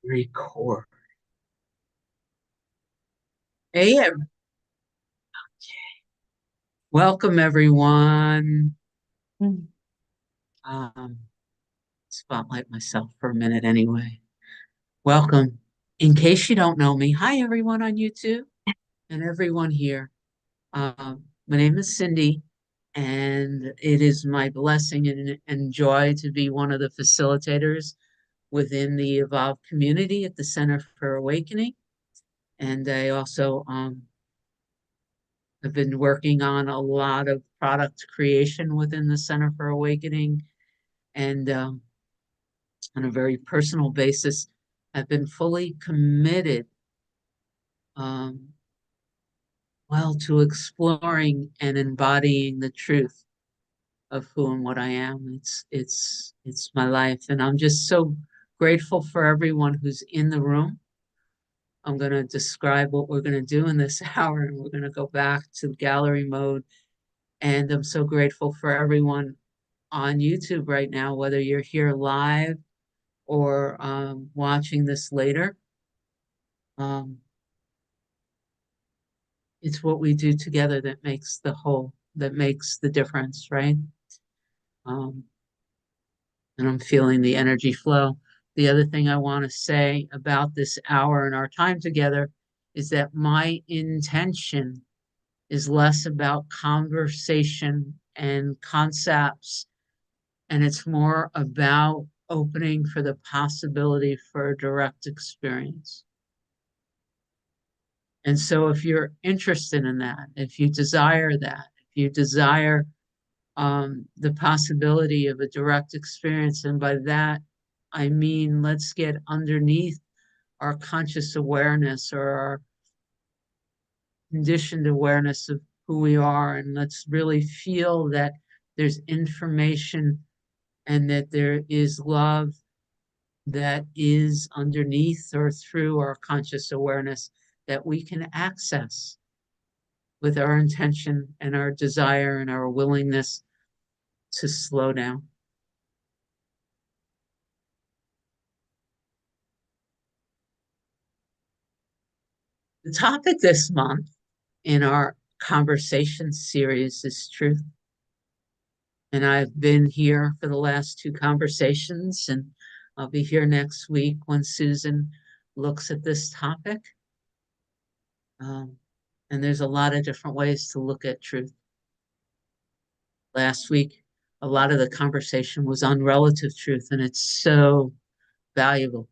Record. Hey, welcome everyone. Um, Spotlight myself for a minute anyway. Welcome. In case you don't know me, hi everyone on YouTube and everyone here. My name is Cyndi, and it is my blessing and joy to be one of the facilitators within the Evolve community at the Center for Awakening. And I also I've been working on a lot of product creation within the Center for Awakening. And on a very personal basis, I've been fully committed, um, to exploring and embodying the truth of who and what I am. It's my life. And I'm just so grateful for everyone who's in the room. I'm going to describe what we're going to do in this hour, and we're going to go back to gallery mode. And I'm so grateful for everyone on YouTube right now, whether you're here live or watching this later. Um, it's what we do together that makes the whole, that makes the difference, right? Um, and I'm feeling the energy flow. The other thing I want to say about this hour and our time together is that my intention is less about conversation and concepts, and it's more about opening for the possibility for a direct experience. And so if you're interested in that, if you desire that, if you desire the possibility of a direct experience, and by that, I mean, let's get underneath our conscious awareness or our conditioned awareness of who we are, and let's really feel that there's information and that there is love that is underneath or through our conscious awareness that we can access with our intention and our desire and our willingness to slow down. The topic this month in our conversation series is truth. And I've been here for the last two conversations, and I'll be here next week when Susan looks at this topic. Um, and there's a lot of different ways to look at truth. Last week, a lot of the conversation was on relative truth, and it's so valuable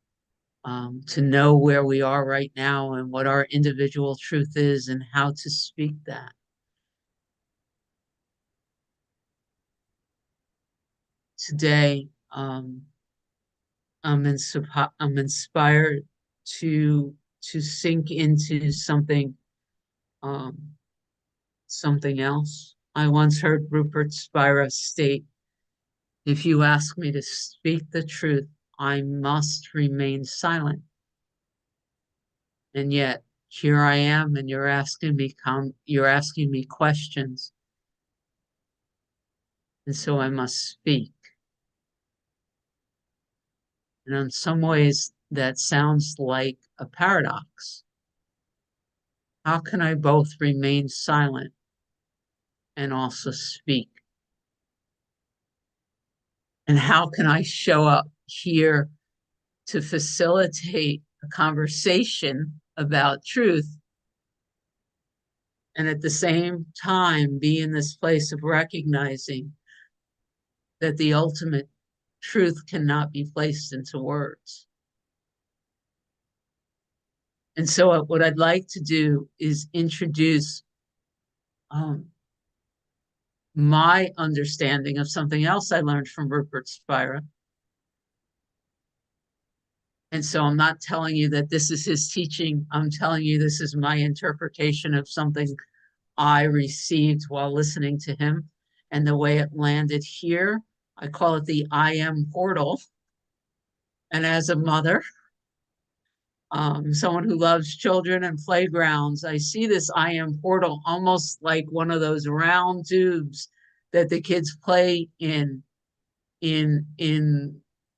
to know where we are right now and what our individual truth is and how to speak that. Today, I'm inspired to sink into um, something else. I once heard Rupert Spira state, "If you ask me to speak the truth, I must remain silent." And yet here I am, and you're asking me questions, and so I must speak. And in some ways, that sounds like a paradox. How can I both remain silent and also speak? And how can I show up here to facilitate a conversation about truth and at the same time be in this place of recognizing that the ultimate truth cannot be placed into words? And so, what I'd like to do is introduce um, my understanding of something else I learned from Rupert Spira. And so I'm not telling you that this is his teaching. I'm telling you this is my interpretation of something I received while listening to him and the way it landed here. I call it the I am portal. And as a mother, someone who loves children and playgrounds, I see this I am portal almost like one of those round tubes that the kids play in in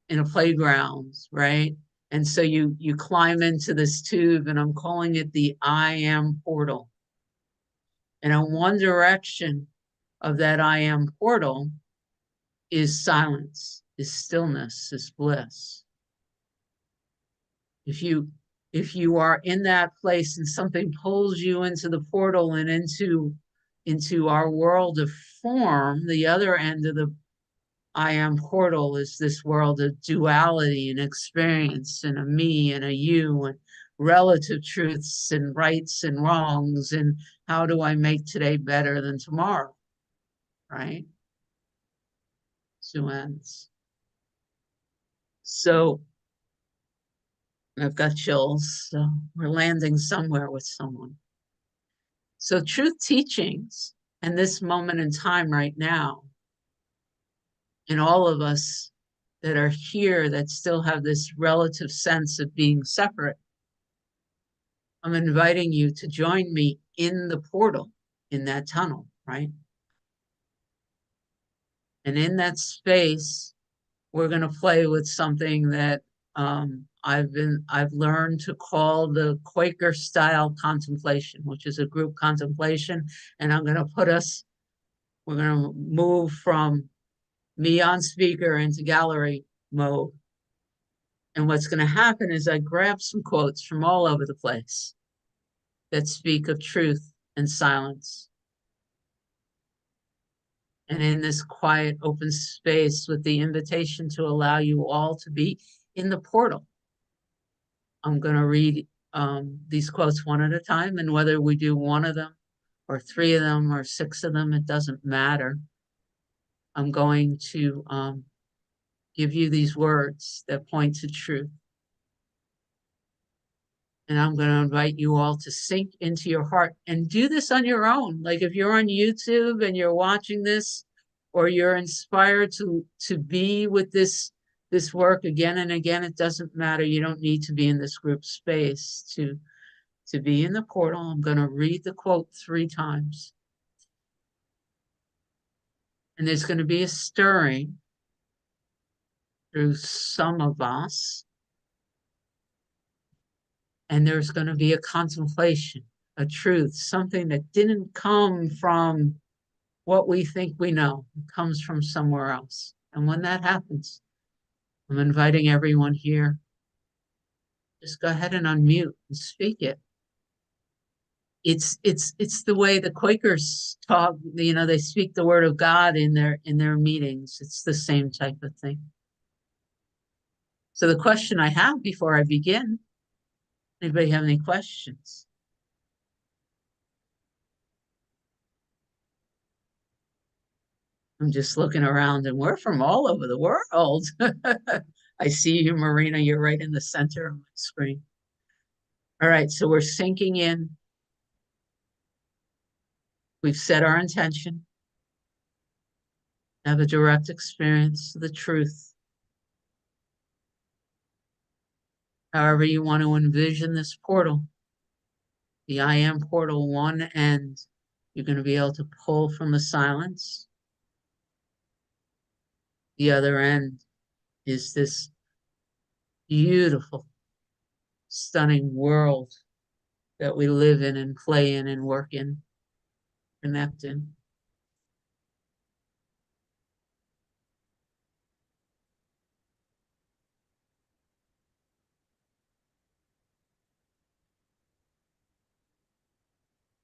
a playground, right? And so you climb into this tube, and I'm calling it the I am portal. And on one direction of that I am portal is silence, is stillness, is bliss. If you are in that place and something pulls you into the portal and into our world of form, the other end of the I am portal is this world of duality and experience and a me and a you and relative truths and rights and wrongs and how do I make today better than tomorrow, right? Two ends. So I've got chills. So we're landing somewhere with someone. So truth teachings and this moment in time right now, and all of us that are here that still have this relative sense of being separate, I'm inviting you to join me in the portal, in that tunnel, right? And in that space, we're going to play with something that I've learned to call the Quaker style contemplation, which is a group contemplation. And I'm going to we're going to move from me on speaker into gallery mode. And what's going to happen is I grab some quotes from all over the place that speak of truth and silence. And in this quiet, open space with the invitation to allow you all to be in the portal, I'm going to read these quotes one at a time. And whether we do one of them or three of them or six of them, it doesn't matter. I'm going to give you these words that point to truth. And I'm going to invite you all to sink into your heart and do this on your own. Like if you're on YouTube and you're watching this, or you're inspired to be with this work again and again, it doesn't matter. You don't need to be in this group space to be in the portal. I'm going to read the quote 3 times. And there's going to be a stirring through some of us. And there's going to be a contemplation, a truth, something that didn't come from what we think we know. It comes from somewhere else. And when that happens, I'm inviting everyone here. Just go ahead and unmute and speak it. It's the way the Quakers talk, they speak the word of God in their meetings. It's the same type of thing. So the question I have before I begin, anybody have any questions? I'm just looking around and we're from all over the world. I see you, Marina, you're right in the center of my screen. All right, so we're sinking in. We've set our intention. Have a direct experience of the truth. However you want to envision this portal, the I am portal, one end, you're going to be able to pull from the silence. The other end is this beautiful, stunning world that we live in and play in and work in, connect in.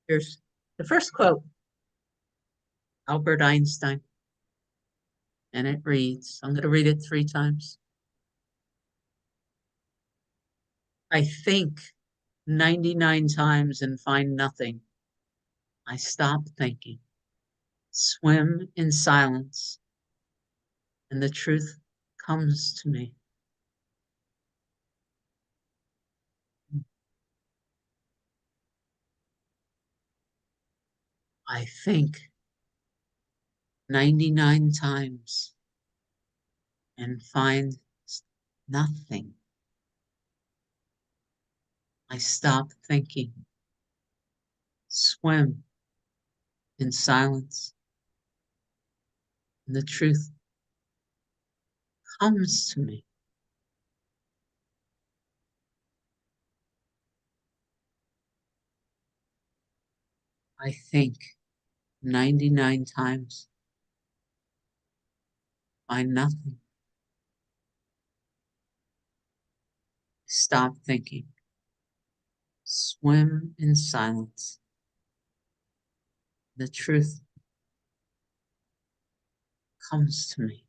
Here's the first quote, Albert Einstein. And it reads, I'm going to read it 3 times. I think 99 times and find nothing. I stop thinking, swim in silence, and the truth comes to me. I think 99 times and find nothing. I stop thinking, swim in silence, and the truth comes to me. I think 99 times, find nothing. Stop thinking. Swim in silence. The truth comes to me.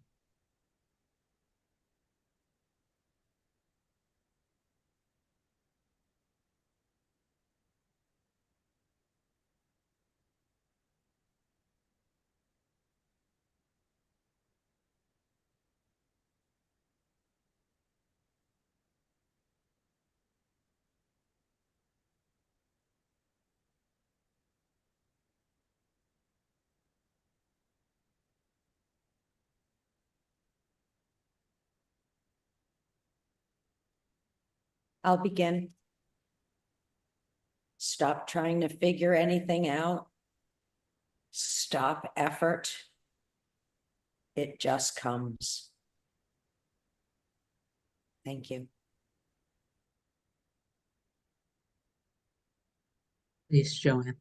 I'll begin. Stop trying to figure anything out. Stop effort. It just comes. Thank you. Please, Joanne.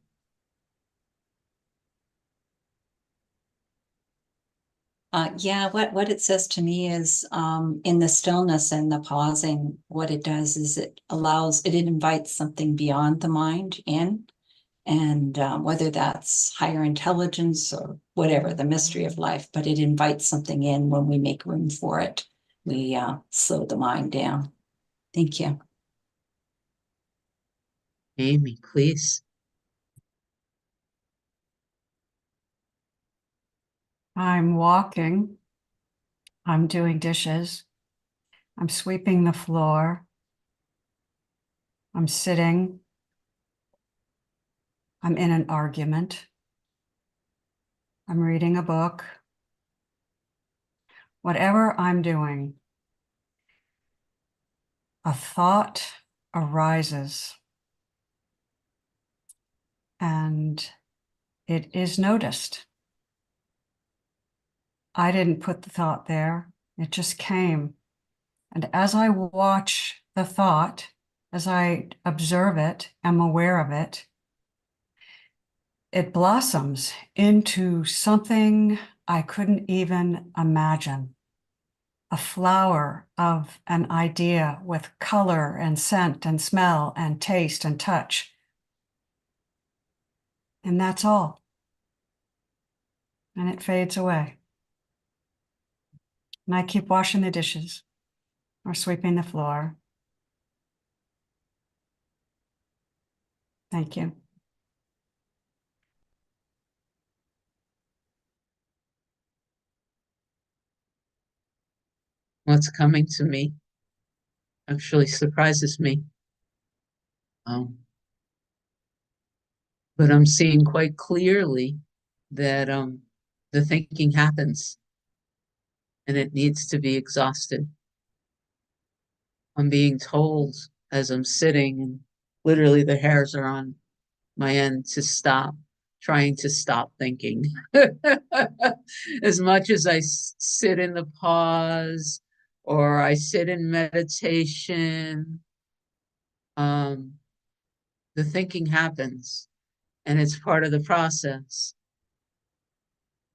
Yeah, what it says to me is in the stillness and the pausing, what it does is it invites something beyond the mind in, and whether that's higher intelligence or whatever, the mystery of life, but it invites something in when we make room for it. We slow the mind down. Thank you. Amy, please. I'm walking. I'm doing dishes. I'm sweeping the floor. I'm sitting. I'm in an argument. I'm reading a book. Whatever I'm doing, a thought arises and it is noticed. I didn't put the thought there. It just came. And as I watch the thought, as I observe it, am aware of it, it blossoms into something I couldn't even imagine. A flower of an idea with color and scent and smell and taste and touch. And that's all. And it fades away. And I keep washing the dishes or sweeping the floor. Thank you. What's coming to me actually surprises me. But I'm seeing quite clearly that the thinking happens and it needs to be exhausted. I'm being told as I'm sitting, and literally the hairs are on my end, to stop, trying to stop thinking. As much as I sit in the pause or I sit in meditation, the thinking happens and it's part of the process.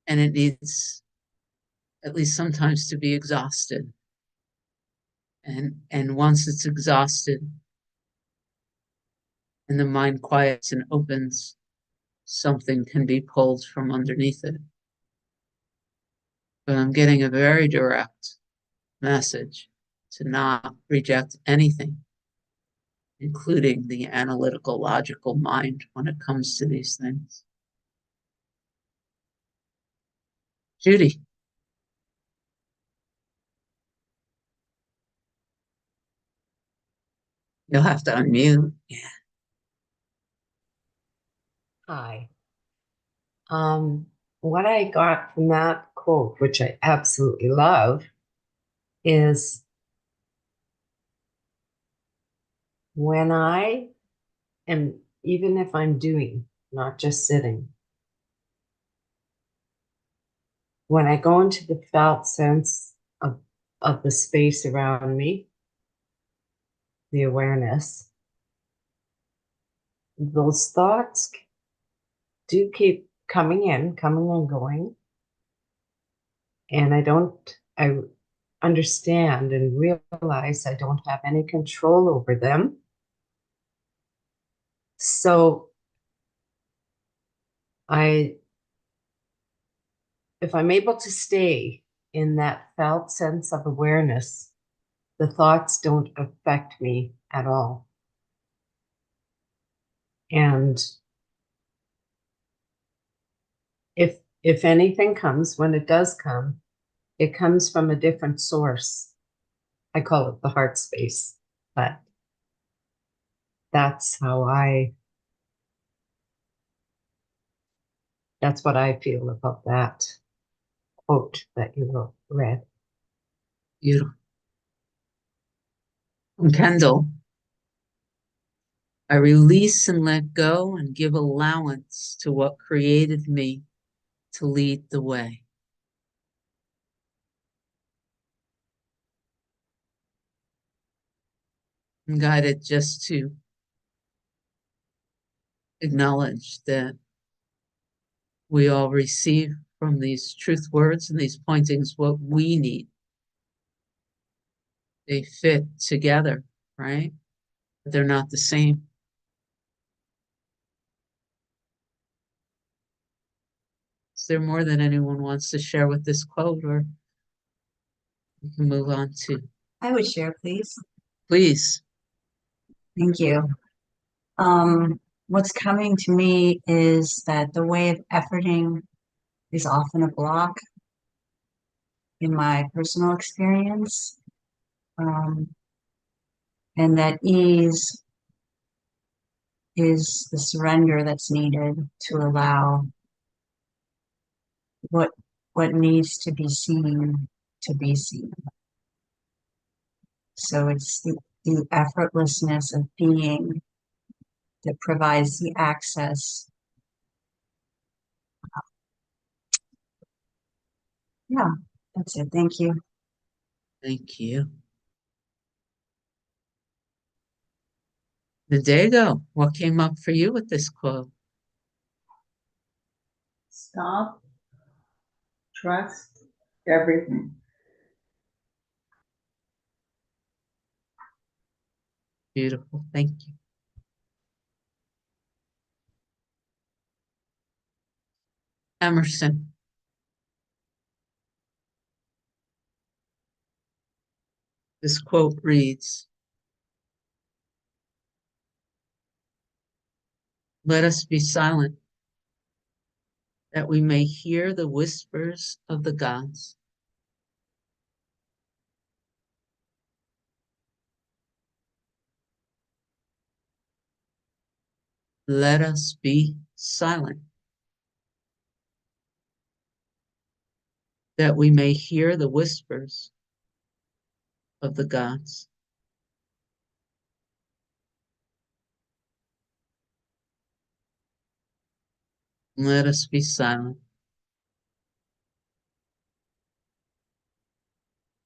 And it needs, at least sometimes, to be exhausted. And once it's exhausted and the mind quiets and opens, something can be pulled from underneath it. But I'm getting a very direct message to not reject anything, including the analytical, logical mind when it comes to these things. Judy. You'll have to unmute. Yeah. Hi. What I got from that quote, which I absolutely love, is when I am, even if I'm doing, not just sitting, when I go into the felt sense of the space around me, the awareness, those thoughts do keep coming and going. And I understand and realize I don't have any control over them. So if I'm able to stay in that felt sense of awareness, the thoughts don't affect me at all. And if anything comes, when it does come, it comes from a different source. I call it the heart space, but that's that's what I feel about that quote that you read. Beautiful. From Kendall, I release and let go and give allowance to what created me to lead the way. I'm guided just to acknowledge that we all receive from these truth words and these pointings what we need. They fit together, right? But they're not the same. Is there more that anyone wants to share with this quote, or we can move on to, I would share, please. please? Thank you. What's coming to me is that the way of efforting is often a block in my personal experience. And that ease is the surrender that's needed to allow what needs to be seen to be seen. So it's the effortlessness of being that provides the access. Yeah, that's it. Thank you. Thank you. Nadego, what came up for you with this quote? Stop, trust everything. Beautiful. Thank you. Emerson. This quote reads, "Let us be silent, that we may hear the whispers of the gods." Let us be silent, that we may hear the whispers of the gods. Let us be silent,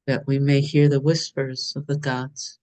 that we may hear the whispers of the gods.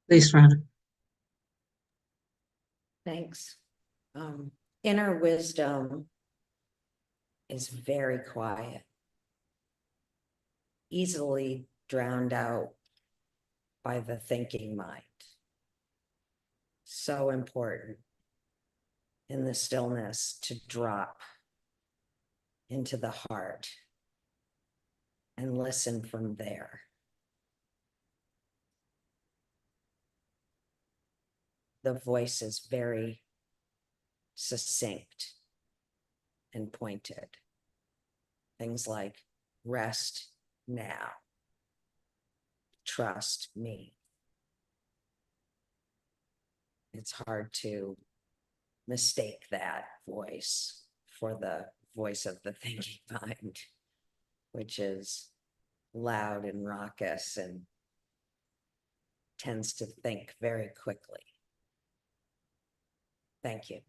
Please, Rhonda. Thanks. Inner wisdom is very quiet, easily drowned out by the thinking mind. So important in the stillness to drop into the heart and listen from there. the voice is very succinct and pointed. Things like rest now, trust me. It's hard to mistake that voice for the voice of the thinking mind, which is loud and raucous and tends to think very quickly. Thank you.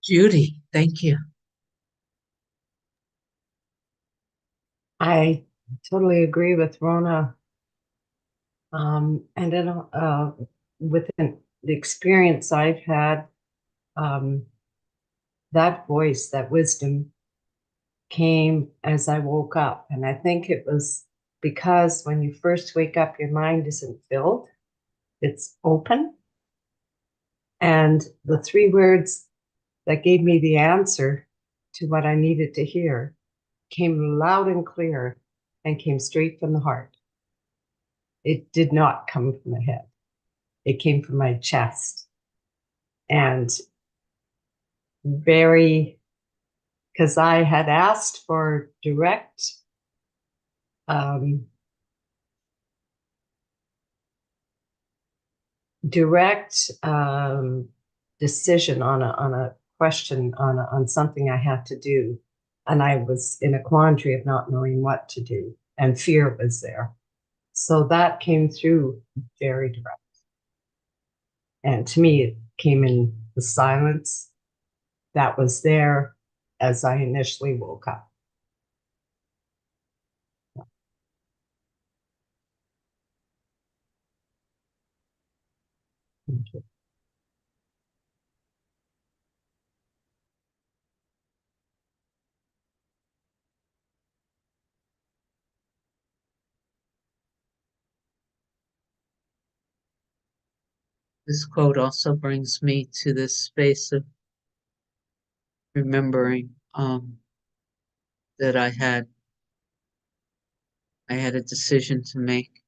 Judy, thank you. I totally agree with Rona. And then within the experience I've had, that voice, that wisdom came as I woke up. And I think it was because when you first wake up, your mind isn't filled, it's open. And the three words that gave me the answer to what I needed to hear came loud and clear and came straight from the heart. It did not come from the head. It came from my chest. And very, because I had asked for direct decision on a question on something I had to do, and I was in a quandary of not knowing what to do, and fear was there. So that came through very direct, and to me, it came in the silence that was there as I initially woke up. Thank you. This quote also brings me to this space of remembering that I had a decision to make.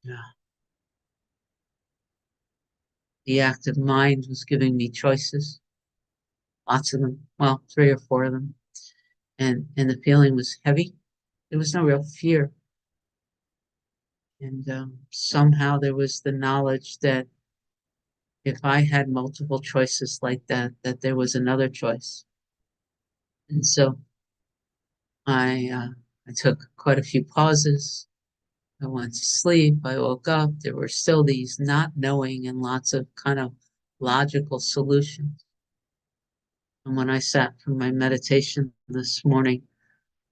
And, the active mind was giving me choices, lots of them, well, 3 or 4 of them. And the feeling was heavy. There was no real fear. And somehow there was the knowledge that if I had multiple choices like that, that there was another choice. And so I took quite a few pauses. I went to sleep. I woke up. There were still these not knowing and lots of kind of logical solutions. And when I sat for my meditation this morning,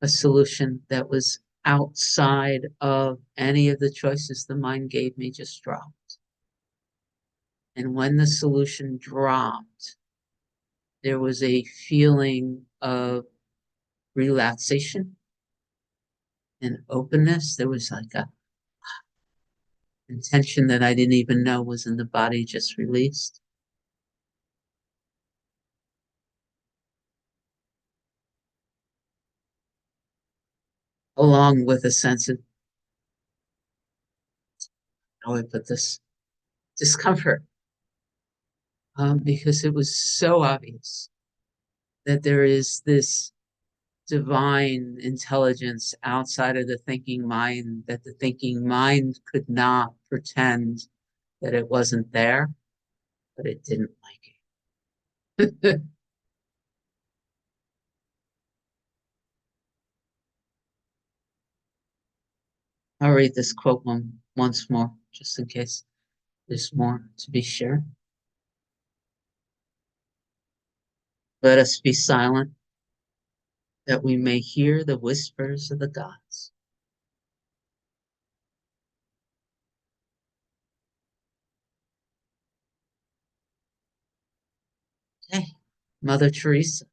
a solution that was outside of any of the choices the mind gave me just dropped. And when the solution dropped, there was a feeling of relaxation and openness. There was like a intention that I didn't even know was in the body just released. Along with a sense of, how do I put this, discomfort, because it was so obvious that there is this divine intelligence outside of the thinking mind, that the thinking mind could not pretend that it wasn't there, but it didn't like it. I'll read this quote once more, just in case there's more to be shared. Let us be silent, that we may hear the whispers of the gods. Hey, Mother Teresa.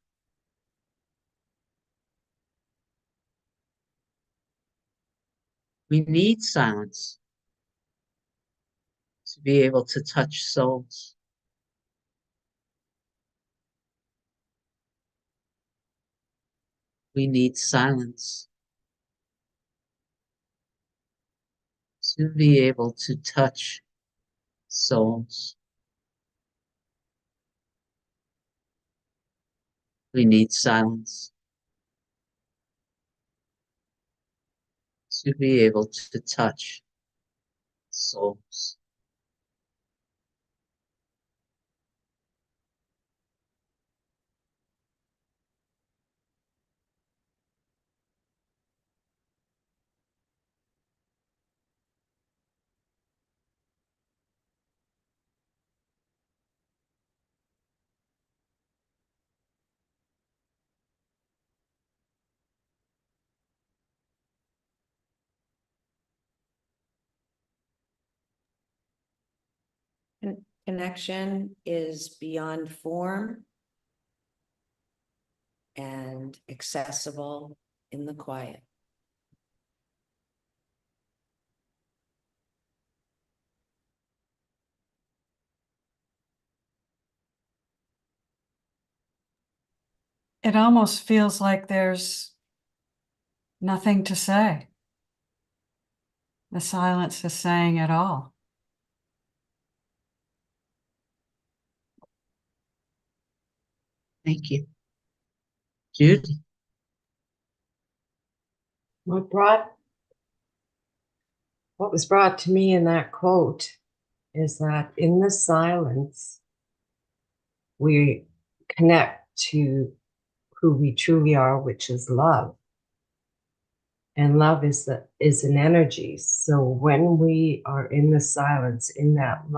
We need silence to be able to touch souls. We need silence to be able to touch souls. We need silence to be able to touch souls. Connection is beyond form and accessible in the quiet. It almost feels like there's nothing to say. The silence is saying it all. Thank you. Judy? What was brought to me in that quote is that in the silence, we connect to who we truly are, which is love. And love is an energy. So when we are in the silence, in that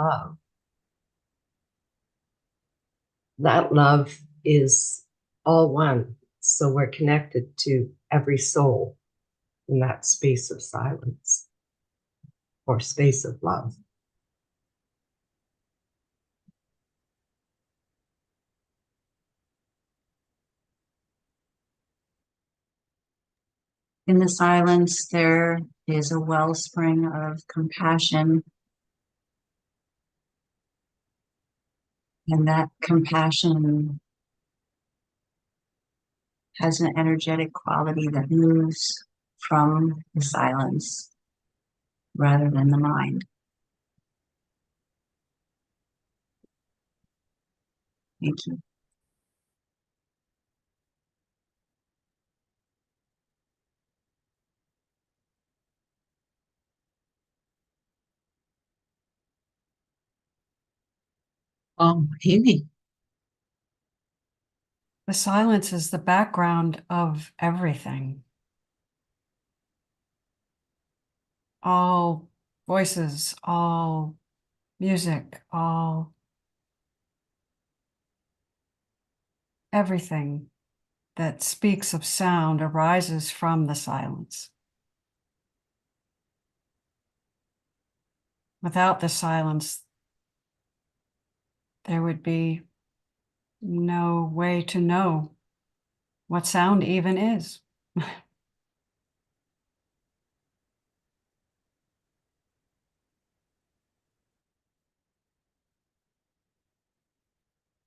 love is all one. So we're connected to every soul in that space of silence or space of love. In the silence, there is a wellspring of compassion. And that compassion has an energetic quality that moves from the silence rather than the mind. Thank you. Amy. The silence is the background of everything. All voices, all music, all everything that speaks of sound arises from the silence. Without the silence, there would be no way to know what sound even is.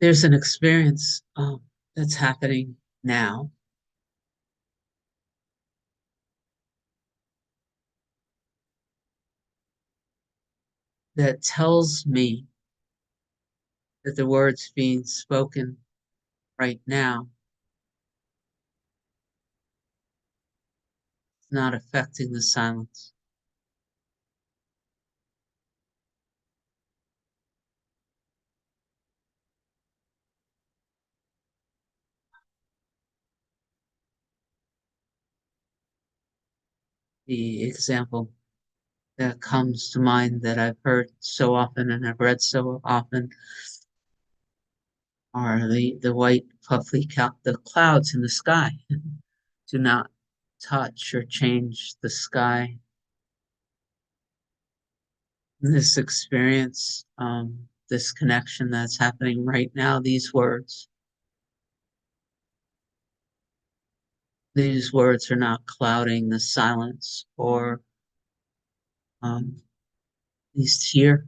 There's an experience that's happening now that tells me that the words being spoken right now is not affecting the silence. The example that comes to mind that I've heard so often and I've read so often are the white puffy the clouds in the sky. Do not touch or change the sky. This experience, this connection that's happening right now, these words are not clouding the silence or at least here.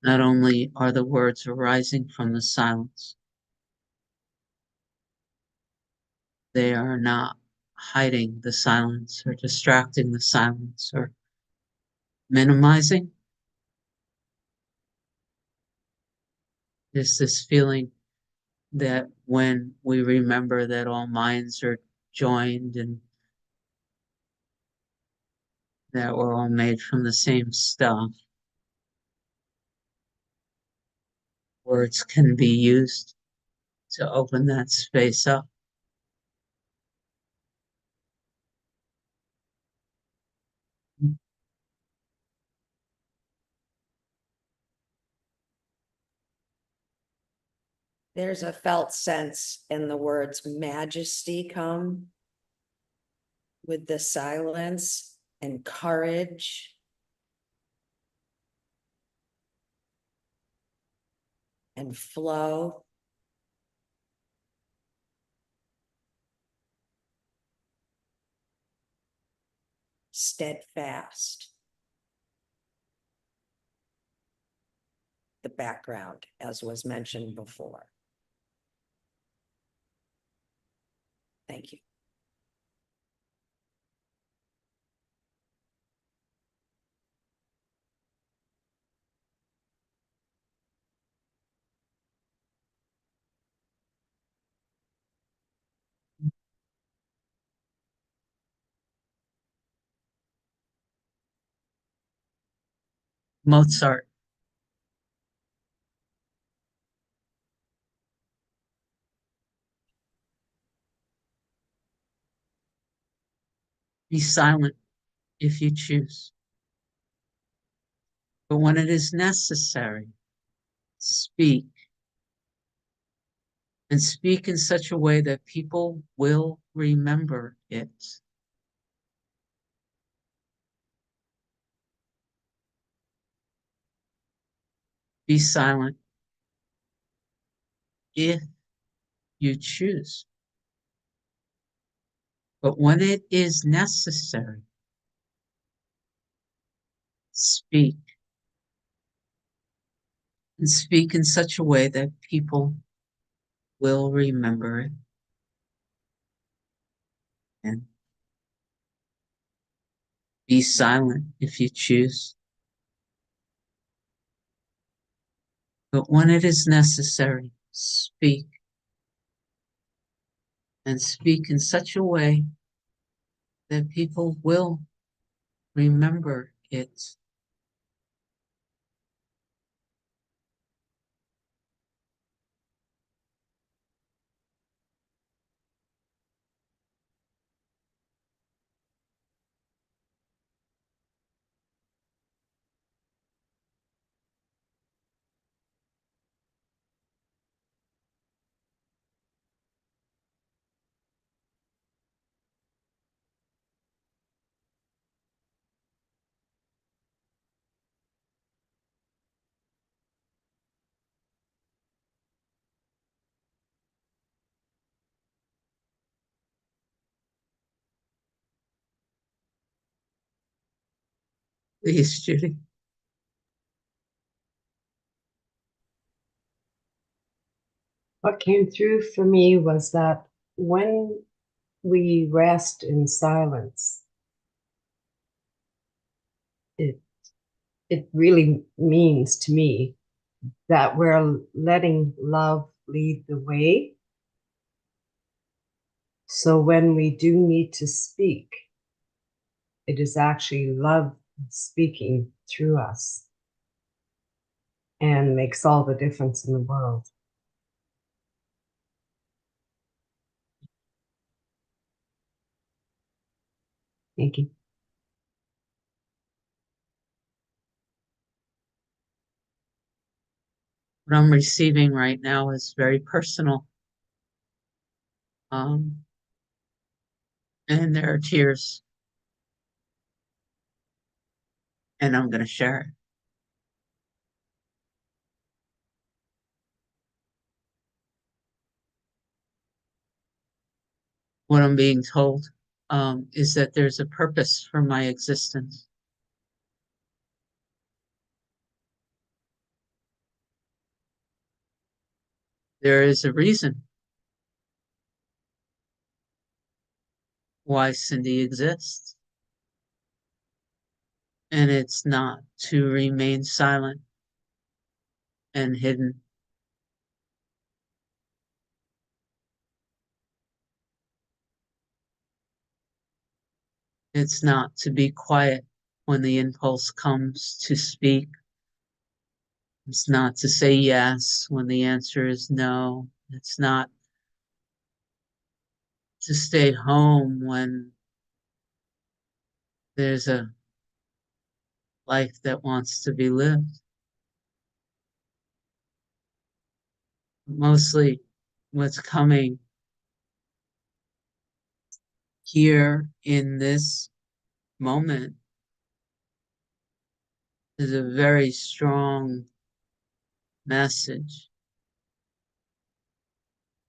Not only are the words arising from the silence, they are not hiding the silence or distracting the silence or minimizing. There's this feeling that when we remember that all minds are joined and that we're all made from the same stuff, words can be used to open that space up. There's a felt sense in the words majesty come with the silence and courage. And flow. Steadfast. The background, as was mentioned before. Thank you. Mozart. Be silent if you choose. But when it is necessary, speak. And speak in such a way that people will remember it. Be silent if you choose. But when it is necessary, speak. And speak in such a way that people will remember it. And be silent if you choose. But when it is necessary, speak. And speak in such a way that people will remember it. Please, Judy. What came through for me was that when we rest in silence, it it really means to me that we're letting love lead the way. So when we do need to speak, it is actually love speaking through us and makes all the difference in the world. Thank you. What I'm receiving right now is very personal. And there are tears. And I'm going to share it. What I'm being told is that there's a purpose for my existence. There is a reason why Cyndi exists. And it's not to remain silent and hidden. It's not to be quiet when the impulse comes to speak. It's not to say yes when the answer is no. It's not to stay home when there's a life that wants to be lived. Mostly what's coming here in this moment is a very strong message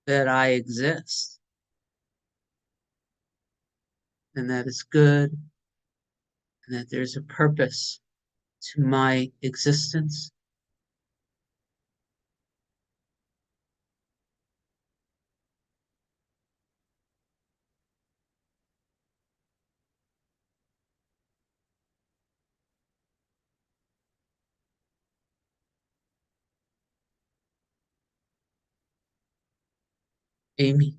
that I exist and that it's good and that there's a purpose to my existence. Amy.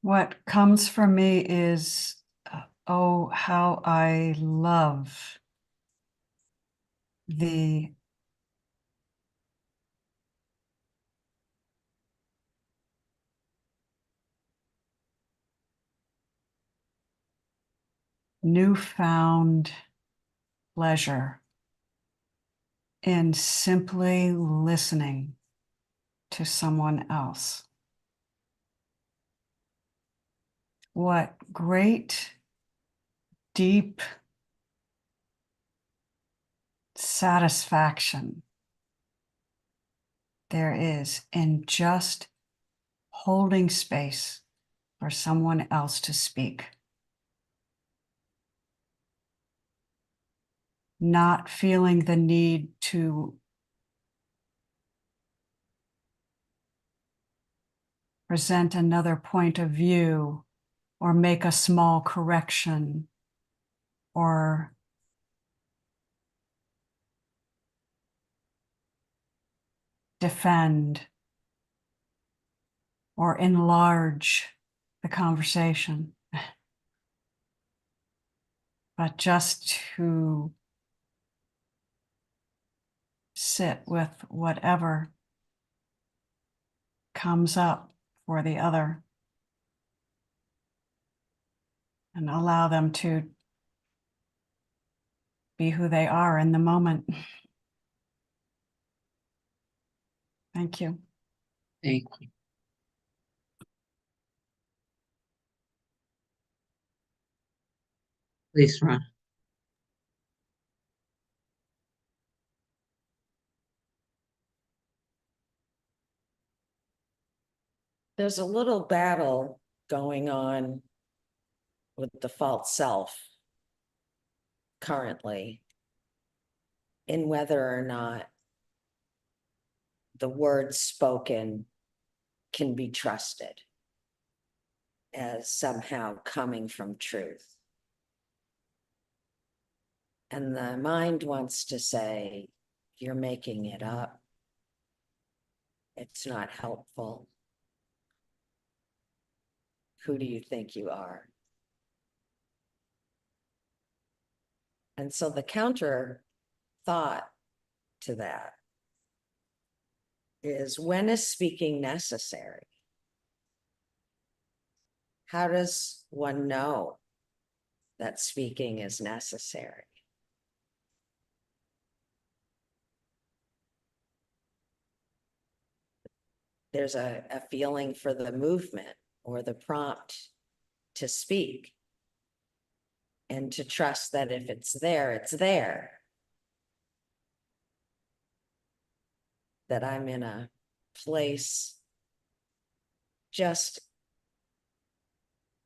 What comes for me is, oh, how I love the newfound pleasure in simply listening to someone else. What great, deep satisfaction there is in just holding space for someone else to speak. Not feeling the need to present another point of view or make a small correction or defend or enlarge the conversation, but just to sit with whatever comes up for the other and allow them to be who they are in the moment. Thank you. Thank you. Please, Ron. There's a little battle going on with the false self currently in whether or not the words spoken can be trusted as somehow coming from truth. And the mind wants to say, you're making it up. It's not helpful. Who do you think you are? And so the counter thought to that is, when is speaking necessary? How does one know that speaking is necessary? There's a feeling for the movement or the prompt to speak, and to trust that if it's there, it's there. That I'm in a place just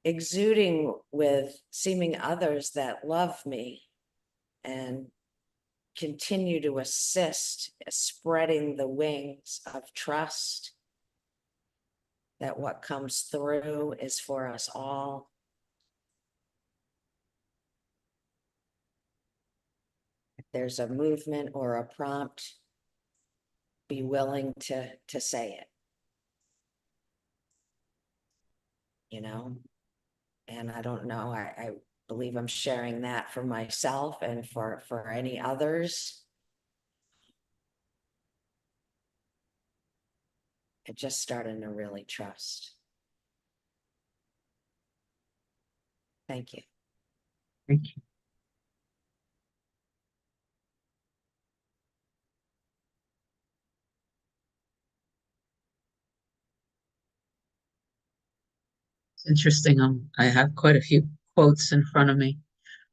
exuding with seeming others that love me and continue to assist spreading the wings of trust that what comes through is for us all. there's a movement or a prompt, be willing to say it. You know? And I don't know, I believe I'm sharing that for myself and for any others. I just starting to really trust. Thank you. Thank you. It's interesting. I have quite a few quotes in front of me.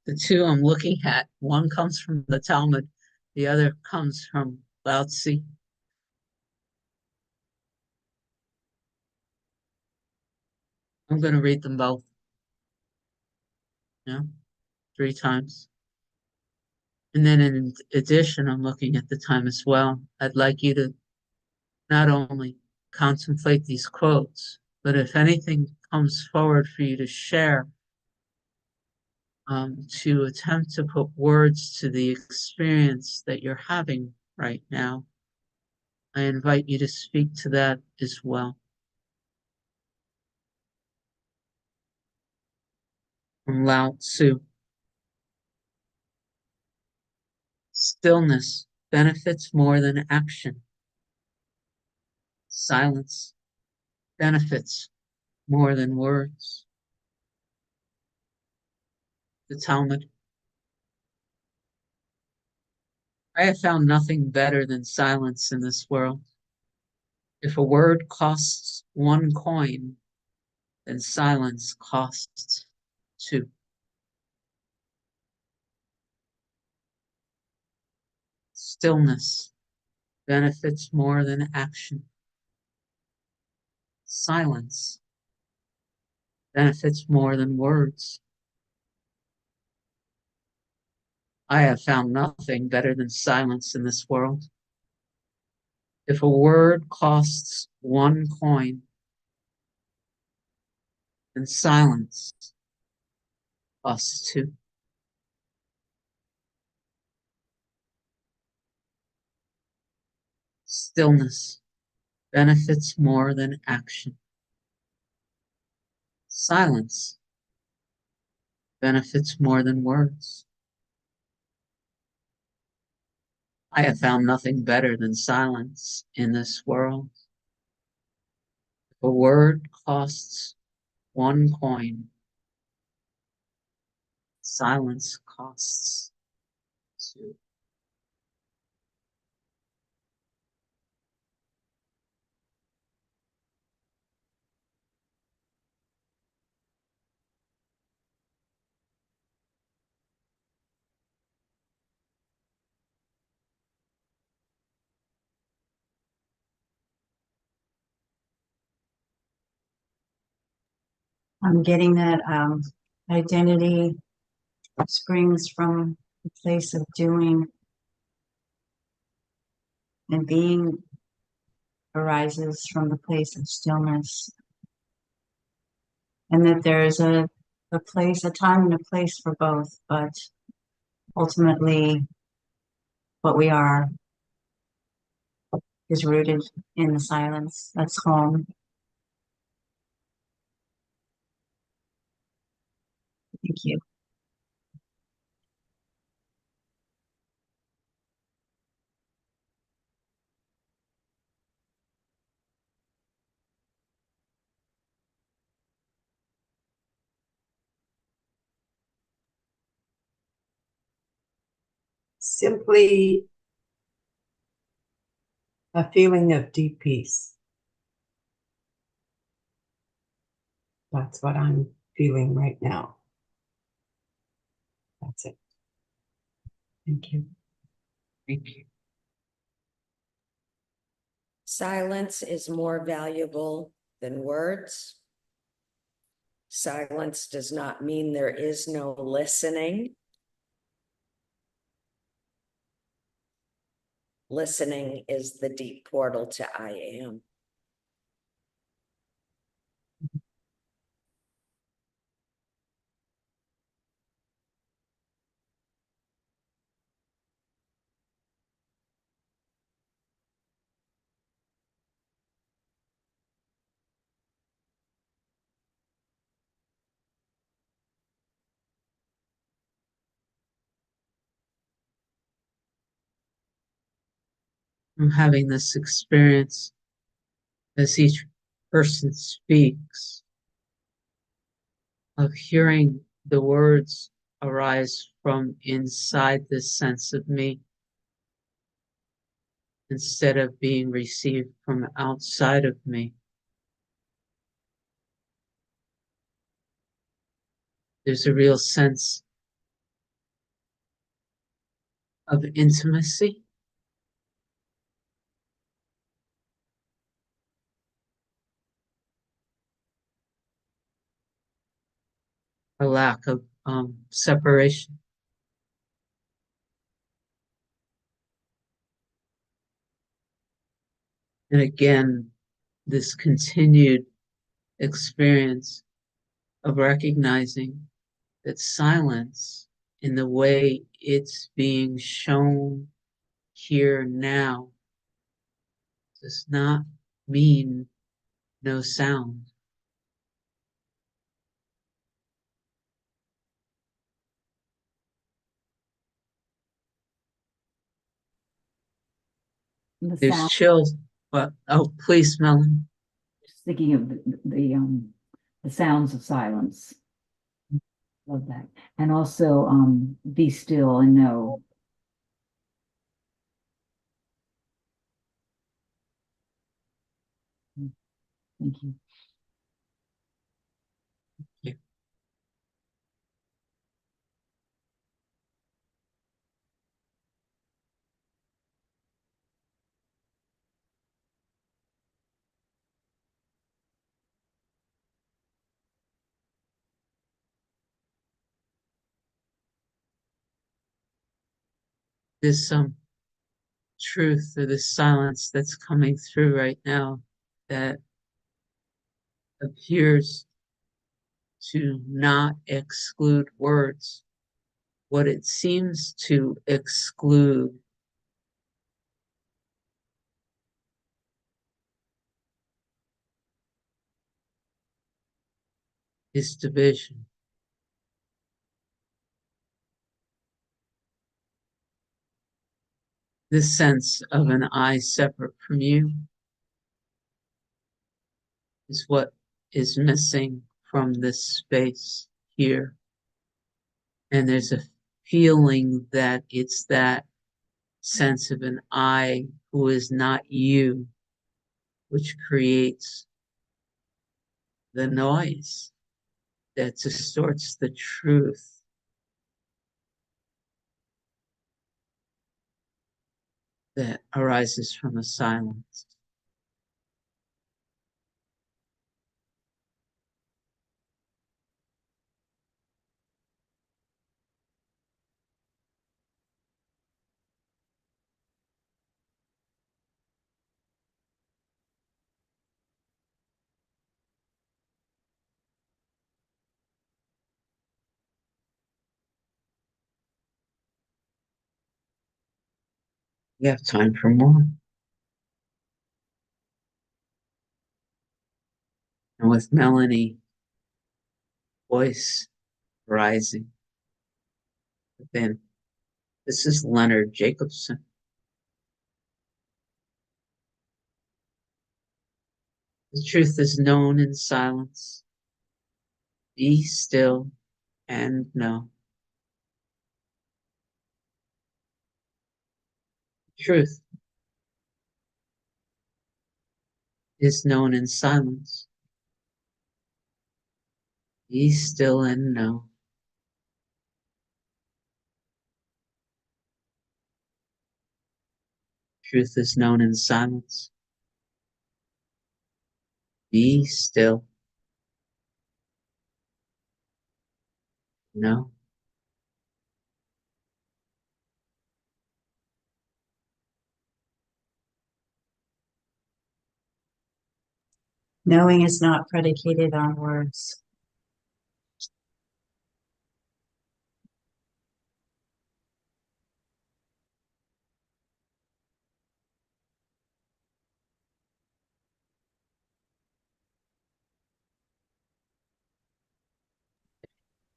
The two I'm looking at, one comes from the Talmud, the other comes from Lao Tzu. I'm going to read them both. Yeah, 3 times. And then in addition, I'm looking at the time as well. I'd like you to not only contemplate these quotes, but if anything comes forward for you to share, to attempt to put words to the experience that you're having right now, I invite you to speak to that as well. From Lao Tzu. Stillness benefits more than action. Silence benefits more than words. The Talmud. I have found nothing better than silence in this world. If a word costs 1 coin, then silence costs 2. Stillness benefits more than action. Silence benefits more than words. I have found nothing better than silence in this world. If a word costs 1 coin, then silence costs 2. Stillness benefits more than action. Silence benefits more than words. I have found nothing better than silence in this world. If a word costs 1 coin, silence costs 2. I'm getting that identity springs from the place of doing, and being arises from the place of stillness. And that there is a place, a time and a place for both, but ultimately what we are is rooted in the silence. That's home. Thank you. Simply a feeling of deep peace. That's what I'm feeling right now. That's it. Thank you. Thank you. Silence is more valuable than words. Silence does not mean there is no listening. Listening is the deep portal to I am. I'm having this experience as each person speaks of hearing the words arise from inside this sense of me instead of being received from outside of me. There's a real sense of intimacy, a lack of separation. And again, this continued experience of recognizing that silence, in the way it's being shown here now, does not mean no sound. The There's sound, chills, but oh, please, Melanie. just thinking of the sounds of silence. Love that. And also, be still and know. Thank you. This truth or this silence that's coming through right now that appears to not exclude words. What it seems to exclude is division. This sense of an I separate from you is what is missing from this space here. And there's a feeling that it's that sense of an I who is not you, which creates the noise that distorts the truth. That arises from the silence. We have time for more. And with Melanie voice rising within, this is Leonard Jacobson. The truth is known in silence. Be still and know. Truth is known in silence. Be still and know. Truth is known in silence. Be still. Know. Knowing is not predicated on words.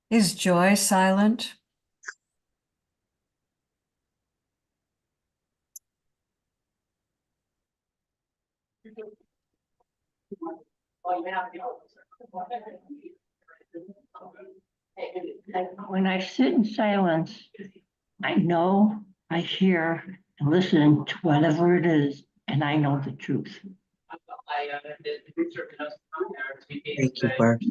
Is joy silent? When I sit in silence, I know, I hear, and listen to whatever it is, and I know the truth. Thank you, Bert.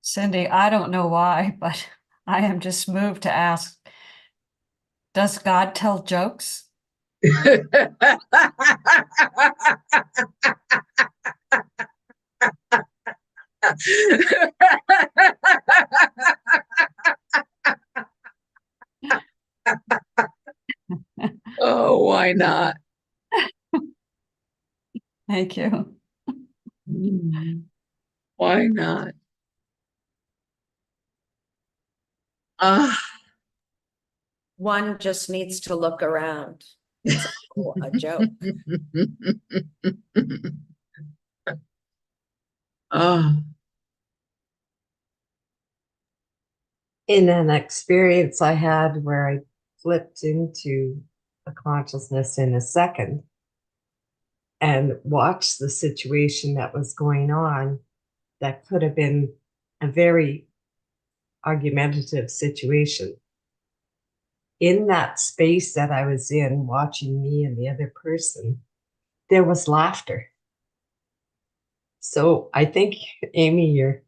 Cyndi, I don't know why, but I am just moved to ask, does God tell jokes? Oh, why not? Thank you. Why not? Ah, One just needs to look around. It's all a joke. oh, In an experience I had where I flipped into a consciousness in a second and watched the situation that was going on, that could have been a very argumentative situation. In that space that I was in, watching me and the other person, there was laughter. So I think, Amy, your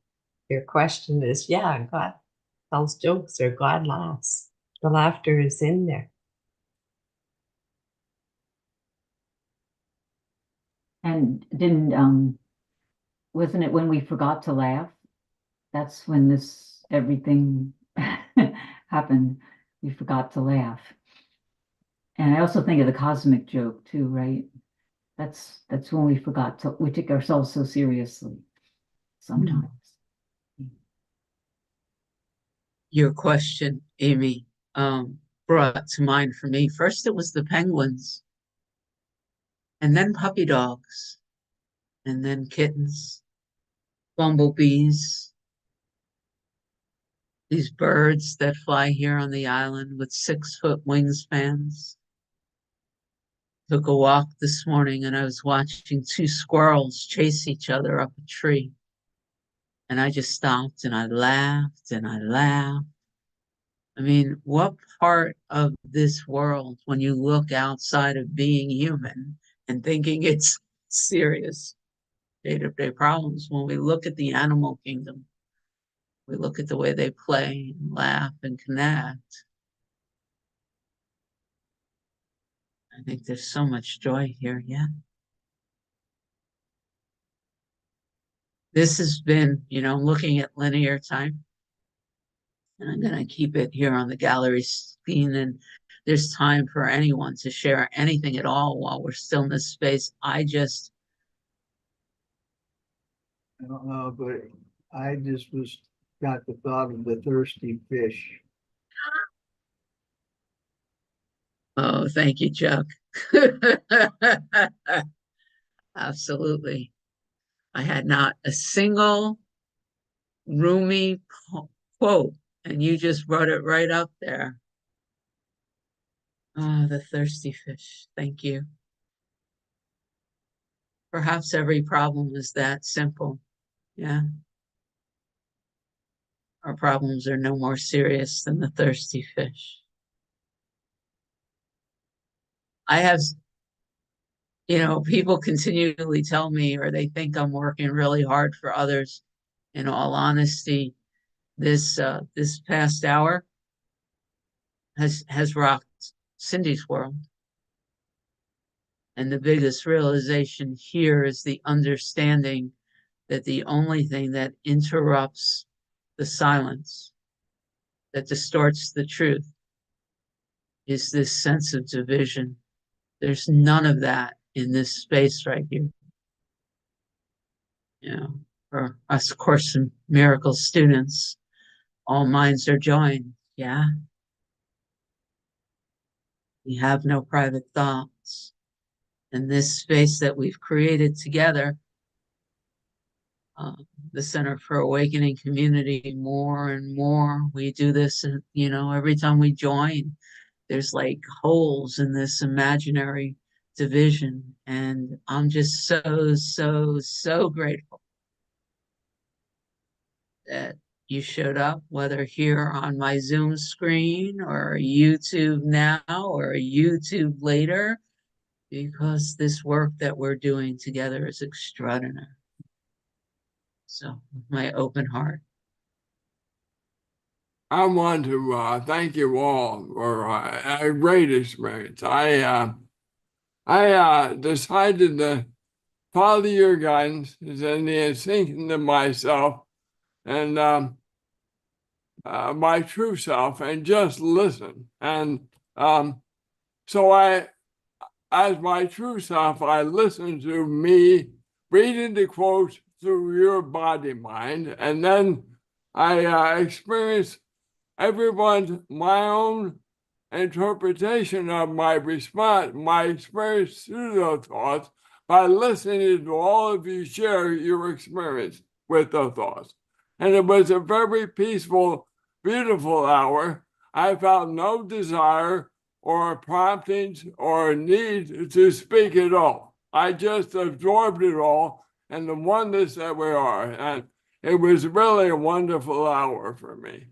question is, yeah, God tells jokes or God laughs. The laughter is in there. And wasn't it when we forgot to laugh? That's when everything happened. We forgot to laugh. And I also think of the cosmic joke too, right? That's when we take ourselves so seriously sometimes. your question, Amy, brought to mind for me. First, it was the penguins, and then puppy dogs, and then kittens, bumblebees, these birds that fly here on the island with 6-foot wingspans. Took a walk this morning and I was watching 2 squirrels chase each other up a tree. And I just stopped and I laughed and I laughed. I mean, what part of this world, when you look outside of being human and thinking it's serious day-to-day problems, when we look at the animal kingdom, we look at the way they play and laugh and connect. I think there's so much joy here, yeah. This has been, looking at linear time. And I'm going to keep it here on the gallery screen. And there's time for anyone to share anything at all while we're still in this space. I don't know, but I just got the thought of the thirsty fish. Oh, thank you, Chuck. Absolutely. I had not a single Rumi quote, and you just brought it right up there. Ah, the thirsty fish. Thank you. Perhaps every problem is that simple. Yeah. Our problems are no more serious than the thirsty fish. I have, people continually tell me, or they think I'm working really hard for others. In all honesty, this past hour has rocked Cyndi's world. And the biggest realization here is the understanding that the only thing that interrupts the silence, that distorts the truth, is this sense of division. There's none of that in this space right here. For us Course in Miracles students, all minds are joined. Yeah. We have no private thoughts. in this space that we've created together, the Center for Awakening community, more and more. We do this, and every time we join, there's like holes in this imaginary division. And I'm just so, so, so grateful that you showed up, whether here on my Zoom screen or YouTube now or YouTube later, because this work that we're doing together is extraordinary. So, with my open heart. I want to thank you all for a great experience. I decided to follow your guidance and thinking to myself and my true self and just listen. And so as my true self, I listened to me reading the quotes through your body mind, and then I experienced everyone's my own interpretation of my response, my experience through those thoughts by listening to all of you share your experience with those thoughts. And it was a very peaceful, beautiful hour. I felt no desire or promptings or need to speak at all. I just absorbed it all and the oneness that we are. And it was really a wonderful hour for me.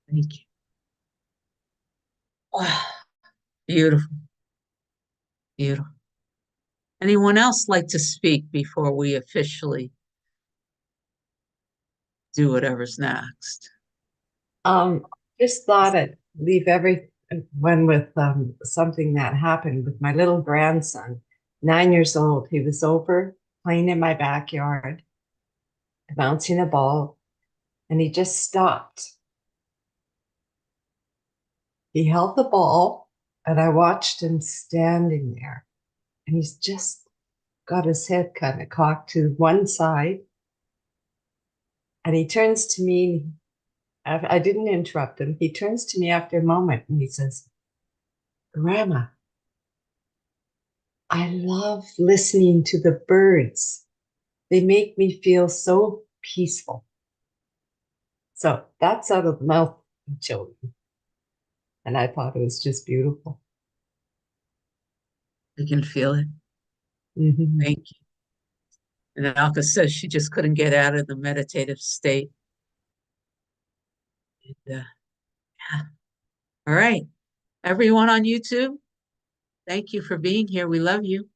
Thank you. Wow. Beautiful. Beautiful. Anyone else like to speak before we officially do whatever's next? Just thought I'd leave everyone with something that happened with my little grandson, 9 years old. He was over playing in my backyard, bouncing a ball, and he just stopped. He held the ball, and I watched him standing there, and he's just got his head kind of cocked to one side. And he turns to me. I didn't interrupt him. He turns to me after a moment and he says, "Grandma, I love listening to the birds. They make me feel so peaceful." So that's out of the mouth of children. And I thought it was just beautiful. I can feel it. Mm-hmm. Thank you. And Alka says she just couldn't get out of the meditative state. And, yeah. All right. Everyone on YouTube, thank you for being here. We love you.